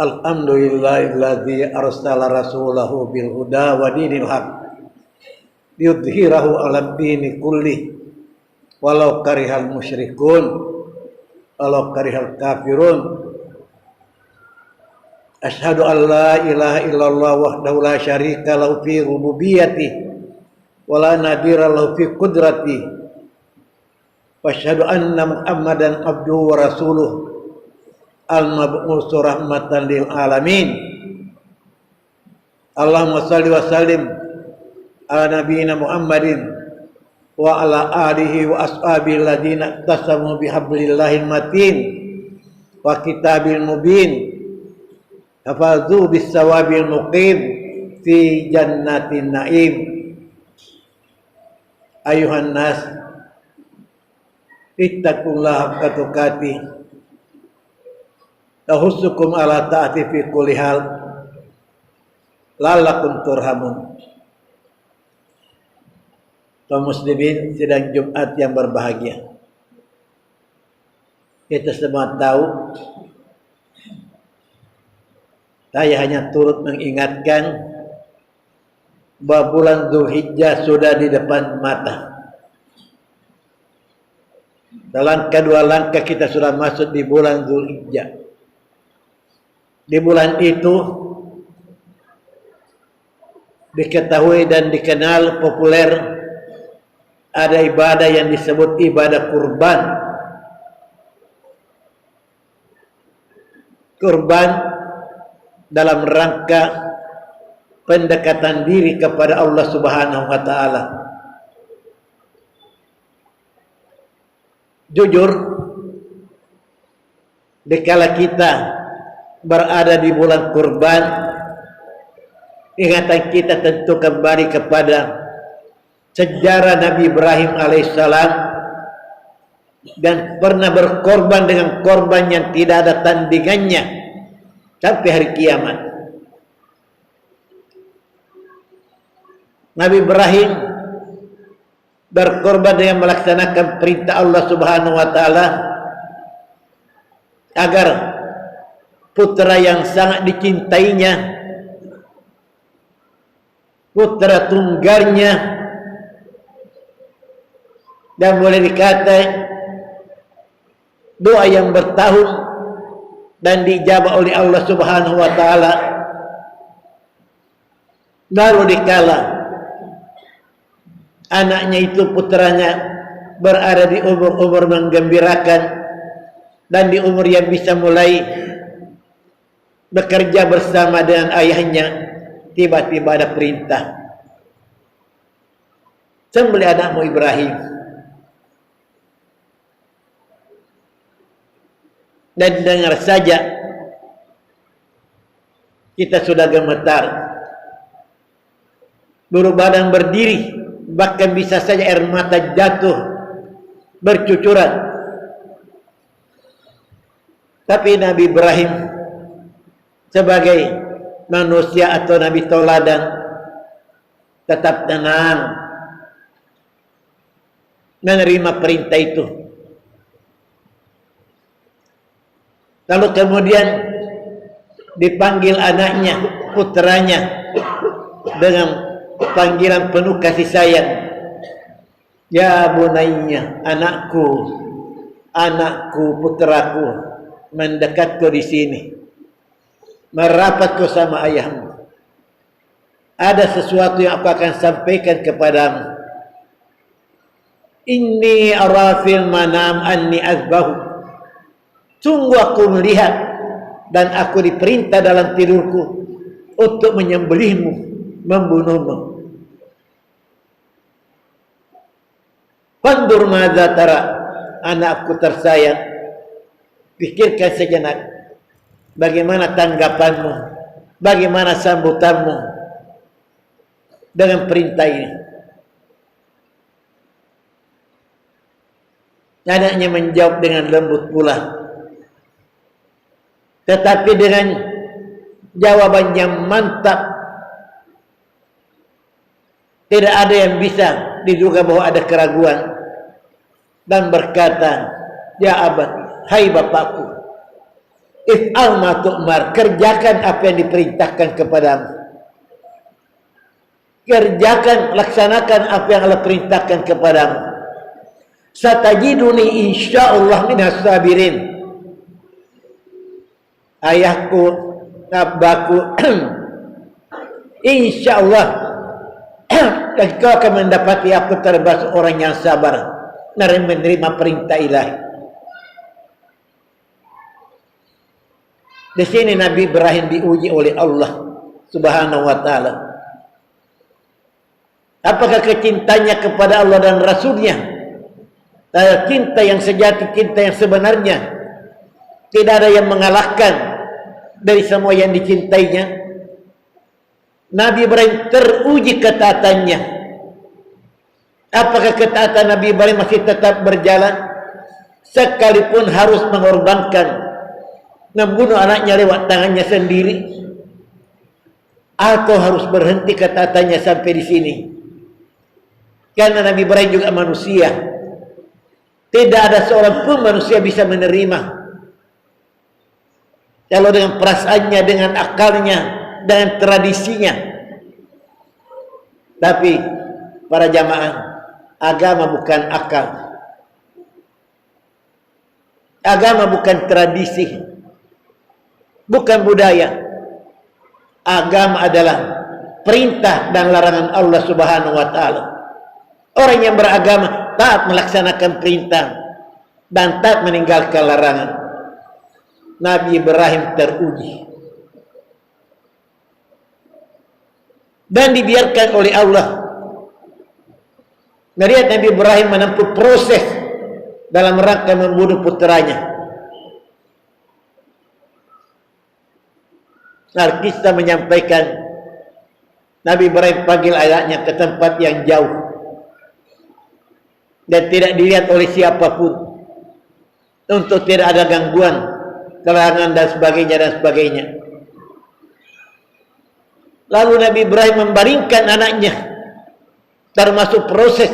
Alhamdulillahilladzi arsala rasulahu bil huda wa dinil haq liyudhhirahu 'alad dini kullih walau karihal musyrikun walau karihal kafirun. Asyhadu an la ilaha illallah wahdahu la syarika lahu fi rububiyyatihi wa la nadhira lahu fi qudratihi wa asyhadu anna Muhammadan abduhu wa rasuluh al-mab'uts rahmatan lil alamin. Allahumma shalli wa sallim ala nabiyyina Muhammadin wa ala alihi wa ashabihi alladziina tasamu bihablillahil matin wa kitabil mubin hafazu bis sawabil muqim fi jannatin naim. Ayuhan nas ittaqullaha haqqa tuqatih tahussukum ala ta'ati fi kulli hal la'allakum turhamun. Kaum muslimin sidang Jumat yang berbahagia, kita semua tahu, saya hanya turut mengingatkan bahwa bulan Dzulhijjah sudah di depan mata. Dalam kedua langkah kita sudah masuk di bulan Dzulhijjah. Di bulan itu diketahui dan dikenal populer ada ibadah yang disebut ibadah kurban. Kurban dalam rangka pendekatan diri kepada Allah Subhanahu wa taala. Jujur, dikala kita berada di bulan kurban, ingatan kita tentu kembali kepada sejarah Nabi Ibrahim alaihissalam dan pernah berkorban dengan korban yang tidak ada tandingannya sampai hari kiamat. Nabi Ibrahim berkorban dengan melaksanakan perintah Allah Subhanahu wa taala agar putra yang sangat dicintainya, putra tunggalnya, dan boleh dikata doa yang bertahun dan dijabah oleh Allah Subhanahu wa taala. Baru dikala anaknya itu, putranya, berada di umur-umur menggembirakan dan di umur yang bisa mulai bekerja bersama dengan ayahnya, tiba-tiba ada perintah, sembelih anakmu Ibrahim. Dan dengar saja kita sudah gemetar, bulu badan berdiri, bahkan bisa saja air mata jatuh bercucuran. Tapi Nabi Ibrahim sebagai manusia atau Nabi teladan tetap tenang menerima perintah itu. Lalu kemudian dipanggil anaknya, putranya, dengan panggilan penuh kasih sayang. Ya bunayya, anakku, anakku, putraku, mendekatku di sini, merapatku sama ayahmu. Ada sesuatu yang aku akan sampaikan kepadamu. Inni arafil manam anni azbahu. Sungguh aku melihat dan aku diperintah dalam tidurku untuk menyembelihmu, membunuhmu. Fandur madza tara, anakku tersayang, pikirkan sejenak bagaimana tanggapanmu, bagaimana sambutanmu dengan perintah ini. Anaknya menjawab dengan lembut pula, tetapi dengan jawaban yang mantap. Tidak ada yang bisa diduga bahwa ada keraguan, dan berkata, ya abad, hai bapakku, If'al ma tu'mar, kerjakan apa yang diperintahkan kepadamu. Kerjakan, laksanakan apa yang Allah perintahkan kepadamu. Satajiduni insyaallah minas sabirin. Ayahku, abbaku, insyaallah engkau akan mendapati aku termasuk orang yang sabar dan menerima perintah ilahi. Di sini Nabi Ibrahim diuji oleh Allah Subhanahu wa taala. Apakah kecintanya kepada Allah dan Rasulnya? Cinta yang sejati, cinta yang sebenarnya. Tidak ada yang mengalahkan dari semua yang dicintainya. Nabi Ibrahim teruji ketaatannya. Apakah ketaatan Nabi Ibrahim masih tetap berjalan? Sekalipun harus mengorbankan, membunuh anaknya lewat tangannya sendiri, atau harus berhenti ketaatannya sampai di sini? Karena Nabi Ibrahim juga manusia. Tidak ada seorang pun manusia bisa menerima kalau dengan perasaannya, dengan akalnya, dengan tradisinya. Tapi para jamaah, agama bukan akal, agama bukan tradisi, bukan budaya. Agama adalah perintah dan larangan Allah Subhanahu wa taala. Orang yang beragama taat melaksanakan perintah dan taat meninggalkan larangan. Nabi Ibrahim teruji dan dibiarkan oleh Allah. Melihat Nabi Ibrahim menempuh proses dalam rangka membunuh putranya. Al-Kisah menyampaikan Nabi Ibrahim panggil anaknya ke tempat yang jauh dan tidak dilihat oleh siapapun, untuk tidak ada gangguan, kelangan dan sebagainya. Lalu Nabi Ibrahim membaringkan anaknya, termasuk proses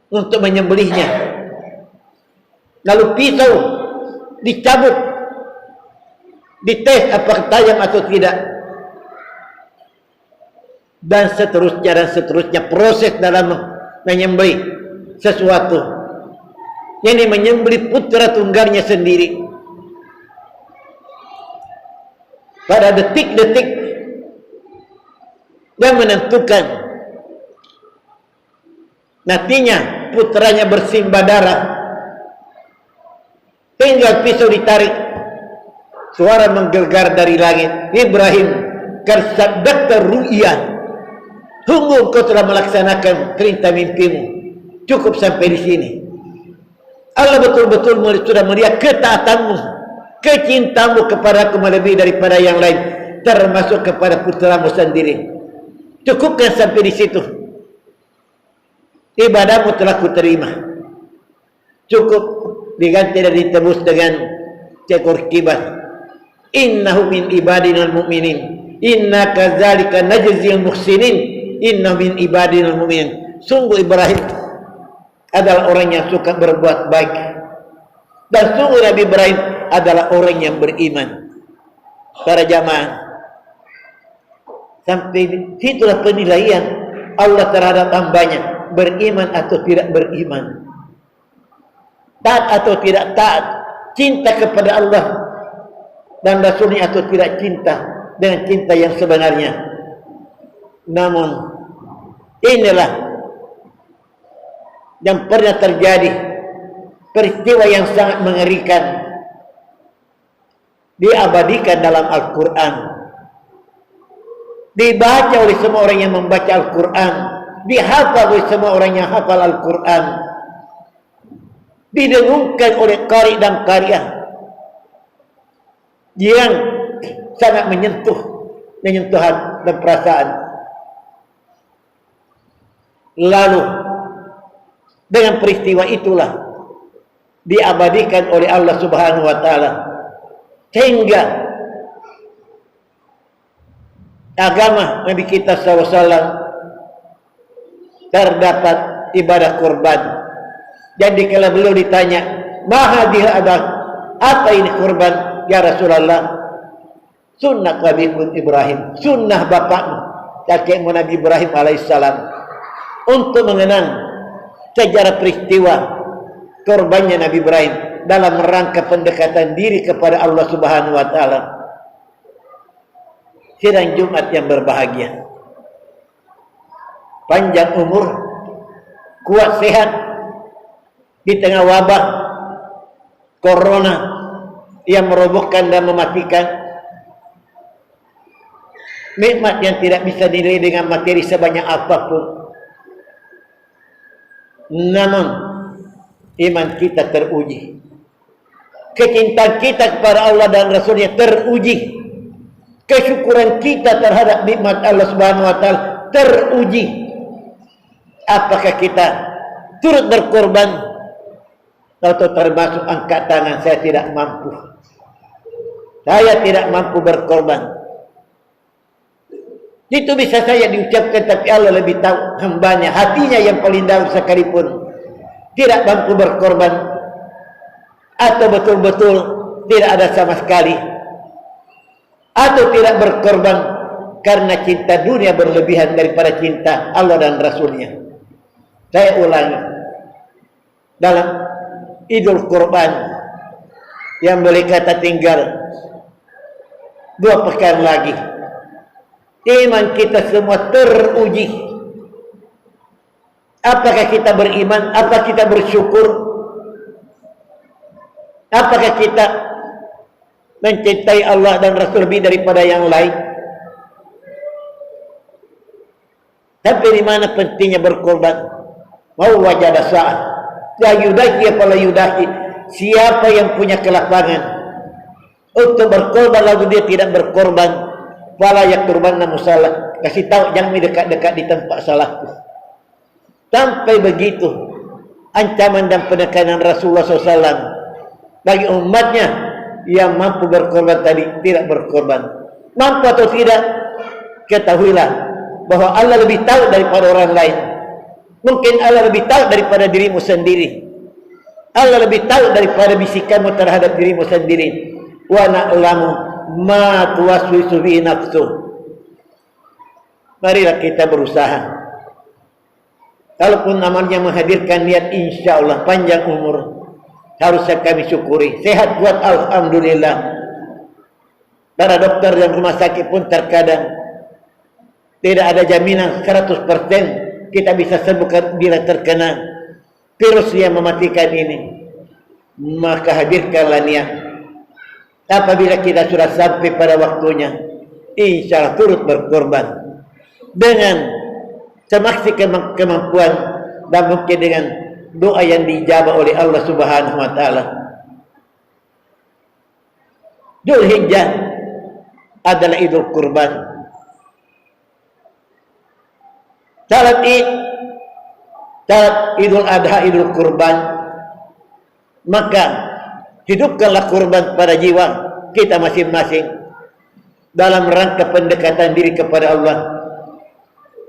untuk menyembelihnya. Lalu pisau dicabut, dites apakah tajam atau tidak, dan seterusnya proses dalam menyembelih sesuatu. Ini menyembelih putra tunggalnya sendiri. Pada detik-detik yang menentukan, nantinya putranya bersimbah darah, tinggal pisau ditarik, suara menggelegar dari langit, Ibrahim, karsabdakta ru'ya, sungguh kau telah melaksanakan perintah mimpimu. Cukup sampai di sini. Allah betul-betul sudah melihat ketaatanmu, kecintamu kepadaku melebihi daripada yang lain, termasuk kepada putramu sendiri. Cukupkan sampai di situ. Ibadahmu telah kuterima. Cukup, diganti dan ditebus dengan seekor kibas. Innahu min ibadinal mu'minin. Inna kadzalika najzil muhsinin. Innahu min ibadinal mu'minin. Sungguh Ibrahim adalah orang yang suka berbuat baik, dan sungguh Nabi Ibrahim adalah orang yang beriman. Para jamaah, sampai situlah penilaian Allah terhadap hambanya, beriman atau tidak beriman, taat atau tidak taat, cinta kepada Allah dan Rasulnya atau tidak cinta dengan cinta yang sebenarnya. Namun inilah yang pernah terjadi, peristiwa yang sangat mengerikan, diabadikan dalam Al-Quran, dibaca oleh semua orang yang membaca Al-Quran, dihafal oleh semua orang yang hafal Al-Quran, didengungkan oleh qari dan qariah yang sangat menyentuh hati dan perasaan. Lalu dengan peristiwa itulah diabadikan oleh Allah Subhanahu wa taala, sehingga agama Nabi kita SAW terdapat ibadah kurban. Jadi kalau beliau ditanya, "Ma hadhihi adah?" Apa ini kurban? ya Rasulullah, sunnah abikum Ibrahim, sunnah bapakmu, kakekmu Nabi Ibrahim alaihissalam, untuk mengenang sejarah peristiwa korbannya Nabi Ibrahim dalam rangka pendekatan diri kepada Allah Subhanahu wa taala. Sidang Jumat yang berbahagia, panjang umur, kuat sehat di tengah wabah corona yang merobohkan dan mematikan, nikmat yang tidak bisa dinilai dengan materi sebanyak apapun. Namun iman kita teruji, kecintaan kita kepada Allah dan Rasulnya teruji, kesyukuran kita terhadap nikmat Allah Subhanahu wa taala teruji. Apakah kita turut berkorban atau termasuk angkat tangan, saya tidak mampu, saya tidak mampu berkorban. Itu bisa saya diucapkan, tapi Allah lebih tahu hambanya, hatinya yang paling dalam sekalipun tidak mampu berkorban, atau betul-betul tidak ada sama sekali, atau tidak berkorban karena cinta dunia berlebihan daripada cinta Allah dan Rasulnya. Saya ulangi, dalam Idul Kurban yang boleh kata tinggal 2 pekan lagi, iman kita semua teruji. Apakah kita beriman? Apakah kita bersyukur? Apakah kita mencintai Allah dan Rasul lebih daripada yang lain? Tapi di mana pentingnya berkorban? Mau wajada saat la yudaki apa la yudaki, siapa yang punya kelapangan untuk berkorban lalu dia tidak berkorban, fala yakturbanna musallah, kasih tahu jangan dekat-dekat di tempat salahku. Sampai begitu ancaman dan penekanan Rasulullah SAW bagi umatnya yang mampu berkorban tadi tidak berkorban. Mampu atau tidak, ketahuilah bahwa Allah lebih tahu daripada orang lain. Mungkin Allah lebih tahu daripada dirimu sendiri. Allah lebih tahu daripada bisikanmu terhadap dirimu sendiri. Wa na'lamu ma tuwaswisu bihi nafsu. Marilah kita berusaha. Kalaupun amalnya menghadirkan niat, insya Allah panjang umur, harusnya kami syukuri. Sehat kuat alhamdulillah. Para dokter dan rumah sakit pun terkadang tidak ada jaminan 100% kita bisa sembuh bila terkena virus yang mematikan ini. Maka hadirkanlah niat. Apabila kita sudah sampai pada waktunya, insya Allah turut berkorban dengan semaksimal kemampuan dan mungkin dengan doa yang dijabah oleh Allah Subhanahu wa taala. Dzulhijjah adalah Idul Kurban. Salat Id, salat Idul Adha, Idul Kurban. Maka hidupkanlah kurban pada jiwa kita masing-masing dalam rangka pendekatan diri kepada Allah.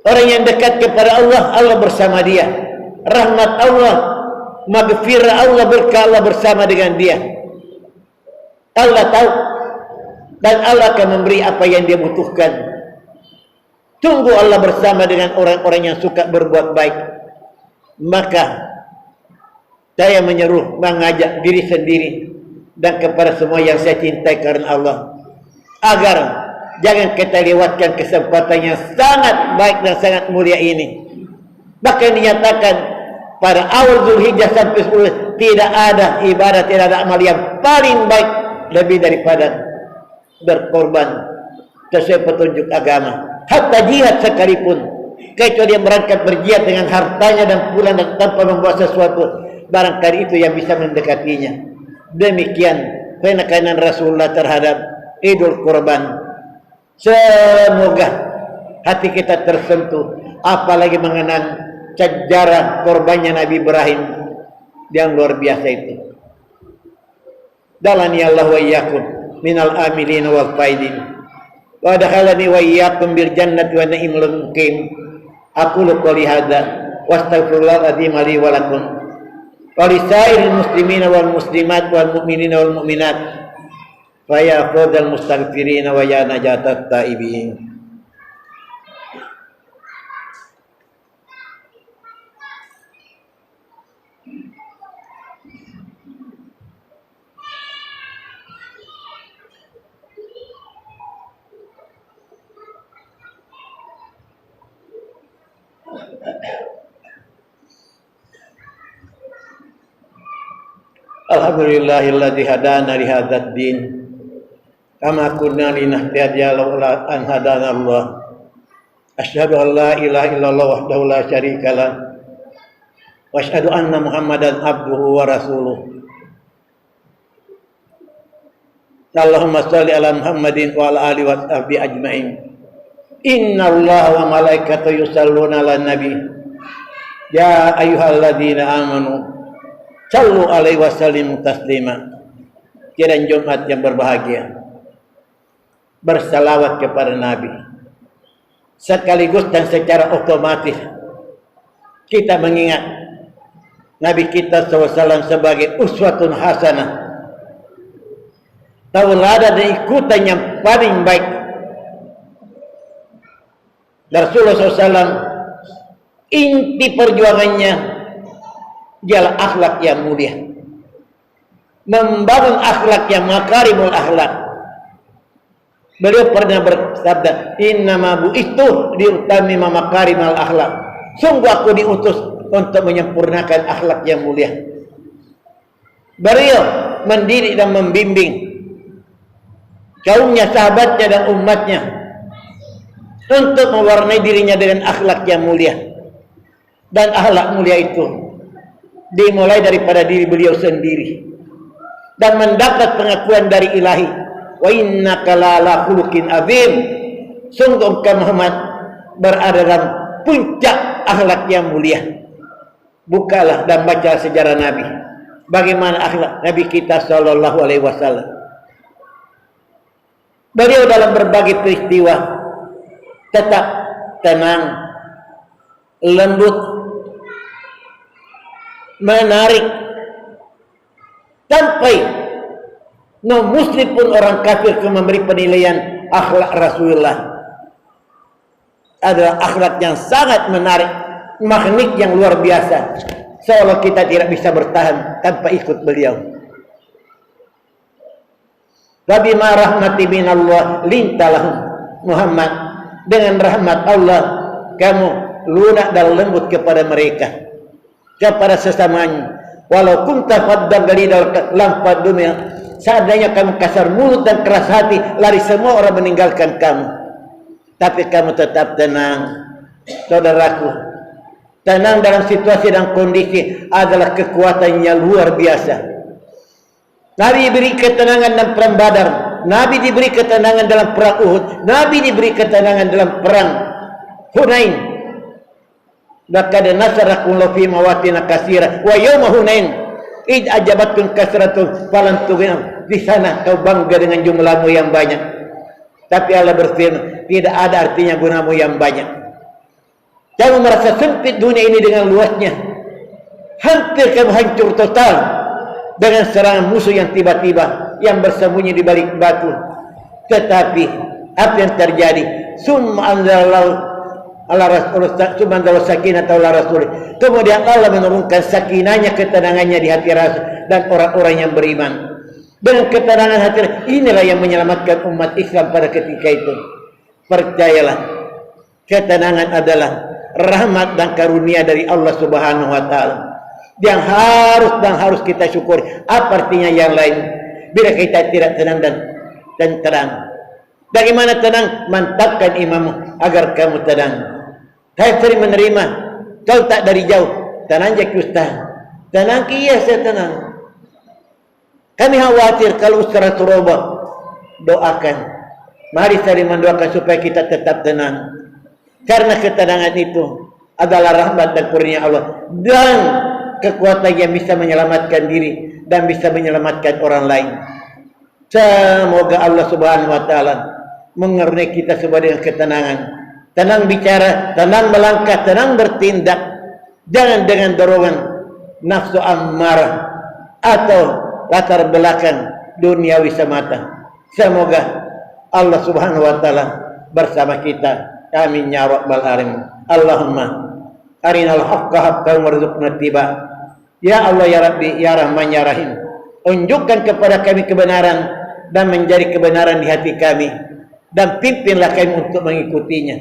Orang yang dekat kepada Allah, Allah bersama dia. Rahmat Allah, maghfirah Allah, berkah Allah bersama dengan dia. Allah tahu dan Allah akan memberi apa yang dia butuhkan. Tunggu Allah bersama dengan orang-orang yang suka berbuat baik. Maka saya menyeru, mengajak diri sendiri dan kepada semua yang saya cintai karena Allah, agar jangan kita lewatkan kesempatan yang sangat baik dan sangat mulia ini. Bahkan dinyatakan pada awal Dzulhijjah sampai 10 tidak ada ibadah, tidak ada amal yang paling baik lebih daripada berkorban sesuai petunjuk agama. Hatta jihad sekalipun, kecuali dia berangkat berjihad dengan hartanya dan pulang dan tanpa membawa sesuatu, barangkali itu yang bisa mendekatinya. Demikian penekanan Rasulullah terhadap Idul Kurban. Semoga hati kita tersentuh, apalagi mengenang sejarah korbannya Nabi Ibrahim yang luar biasa itu. Dalani Allah wa iyyakum minal amilin wal faidin. Wa dakhalani wa iyyakum bil jannati wa na'imul muqim. Aqulu qouli hadza wa astaghfirullahal azim li wa lakum wa lisairil muslimina wal muslimat wal mu'minina wal mu'minat Faya fawzal mustaghfirin wa ya najatat taibin. Alhamdulillahilladzi hadana li hadzal din. Kama kunna linahtadiya laula an hadana Allah. Asyhadu an la ilaha illallah wahdahu la syarika lah. Wa asyhadu anna Muhammadan abduhu wa rasuluh. Allahumma shalli ala Muhammadin wa ala alihi wa sahbihi ajmain. Inna Allaha wa malaikatahu yusalluna 'alan nabi. Ya ayyuhalladzina amanu sallu alaihi wa sallimu taslima. Kiraan Jumat yang berbahagia, bersalawat kepada Nabi. Sekaligus dan secara otomatis kita mengingat Nabi kita SAW sebagai uswatun hasanah, tauladan dan ikutan yang paling baik. Rasulullah SAW inti perjuangannya ialah akhlak yang mulia, membangun akhlak yang makarimul akhlak. Beliau pernah bersabda, innama bu'istu liutammima makarimal akhlak. Sungguh aku diutus untuk menyempurnakan akhlak yang mulia. Beliau mendidik dan membimbing kaumnya, sahabatnya dan umatnya untuk mewarnai dirinya dengan akhlak yang mulia. Dan akhlak mulia itu dimulai daripada diri beliau sendiri dan mendapat pengakuan dari ilahi. Wa innaka la'ala khuluqin azim. Sungguh engkau Muhammad berada dalam puncak akhlak yang mulia. Bukalah dan baca sejarah Nabi. Bagaimana akhlak Nabi kita sallallahu alaihi wasallam. Beliau dalam berbagai peristiwa tetap tenang, lembut, menarik, sampai non-muslim pun orang kafir memberi penilaian akhlak Rasulullah adalah akhlak yang sangat menarik, magnet yang luar biasa, seolah kita tidak bisa bertahan tanpa ikut beliau. Wabima rahmati minallah lintalahum Muhammad, dengan rahmat Allah kamu lunak dan lembut kepada mereka, kepada sesamanya. Walau kunta faddan galidal lamfad dunya, seandainya kamu kasar mulut dan keras hati, lari semua orang meninggalkan kamu. Tapi kamu tetap tenang, saudaraku. Tenang dalam situasi dan kondisi adalah kekuatan yang luar biasa. Nabi diberi ketenangan dalam perang Badar, Nabi diberi ketenangan dalam perang Uhud, Nabi diberi ketenangan dalam perang Hunain. Laqad nasarakumullahu fi mawatin katsira wa yauma Hunain id ajabatkum kasratun falan tughni. Di sana kau bangga dengan jumlahmu yang banyak, tapi Allah berfirman, tidak ada artinya gunamu yang banyak. Kamu merasa sempit dunia ini dengan luasnya, hampir kamu hancur total dengan serangan musuh yang tiba-tiba yang bersembunyi di balik batu. Tetapi apa yang terjadi? Summa anzalallahu ala Rasulullah subhanahu sakinah ala Rasul. Kemudian Allah menurunkan sakinahnya, ketenangannya di hati Rasul dan orang-orang yang beriman. Dengan ketenangan hati inilah yang menyelamatkan umat Islam pada ketika itu. Percayalah, ketenangan adalah rahmat dan karunia dari Allah Subhanahu wa taala yang harus kita syukuri. Apa artinya yang lain bila kita tidak tenang dan tenang? Bagaimana tenang? Mantapkan imammu agar kamu tenang. Saya sering menerima, kau tak dari jauh, tenang je Ustaz. Tenang iya saya tenang. Kami khawatir kalau Ustaz Turobah. Doakan. Mari saling mendoakan supaya kita tetap tenang. Karena ketenangan itu adalah rahmat dan kurnia Allah dan kekuatan yang bisa menyelamatkan diri dan bisa menyelamatkan orang lain. Semoga Allah Subhanahu wa taala mengerniai kita sebagai ketenangan. Tenang bicara, tenang melangkah, tenang bertindak. Jangan dengan dorongan nafsu ammarah atau latar belakang duniawi semata. Semoga Allah Subhanahu wa taala bersama kita. Amin ya rabbal alamin. Allahumma arinal haqqa haqqan warzuqna ittiba. Ya Allah ya Rabbi ya Rahman ya Rahim, unjukkan kepada kami kebenaran dan menjadi kebenaran di hati kami, dan pimpinlah kami untuk mengikutinya.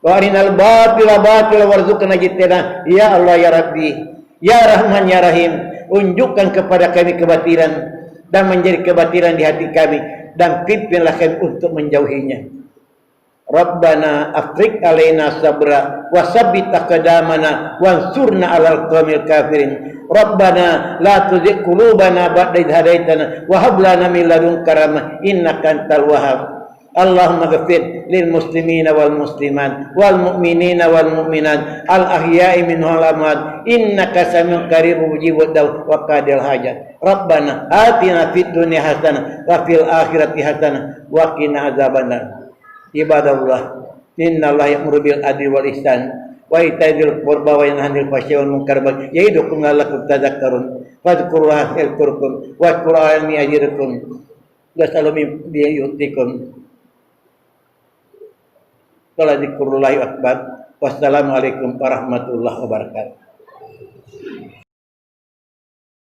Wa arinal batila batila warzuqna ijtinaba. Ya Allah ya Rabbi ya Rahman ya Rahim, unjukkan kepada kami kebatilan dan menjadi kebatilan di hati kami, dan pimpinlah kami untuk menjauhinya. Rabbana afrik alaina sabra wa sabbit aqdamana wansurna 'alal qaumil kafirin. Rabbana la tuzigh qulubana ba'da idh hadaitana wa hab lana min ladunka rahmah innaka antal wahhab. Allahumma ghfir lil muslimina wal muslimat wal mu'minina wal mu'minat al ahya'i minhum wal amwat innaka samiun qaribun mujibud daw wa qadil hajat. Rabbana atina fid dunya hasanah wa fil akhirati hasanah wa qina azabannar. Ibadallah, innallaha ya'muru bil adli wal ihsan wa ita'i dzil qurba wa yanha 'anil fahsya'i wal munkar ya'idukum la'allakum tadhakkarun. Fadhkurullaha yadhkurkum wa qur'ani yajirkum wasallu bi yu'tikum. Qala dzikrullahi akbar. Wassalamualaikum warahmatullahi wabarakatuh.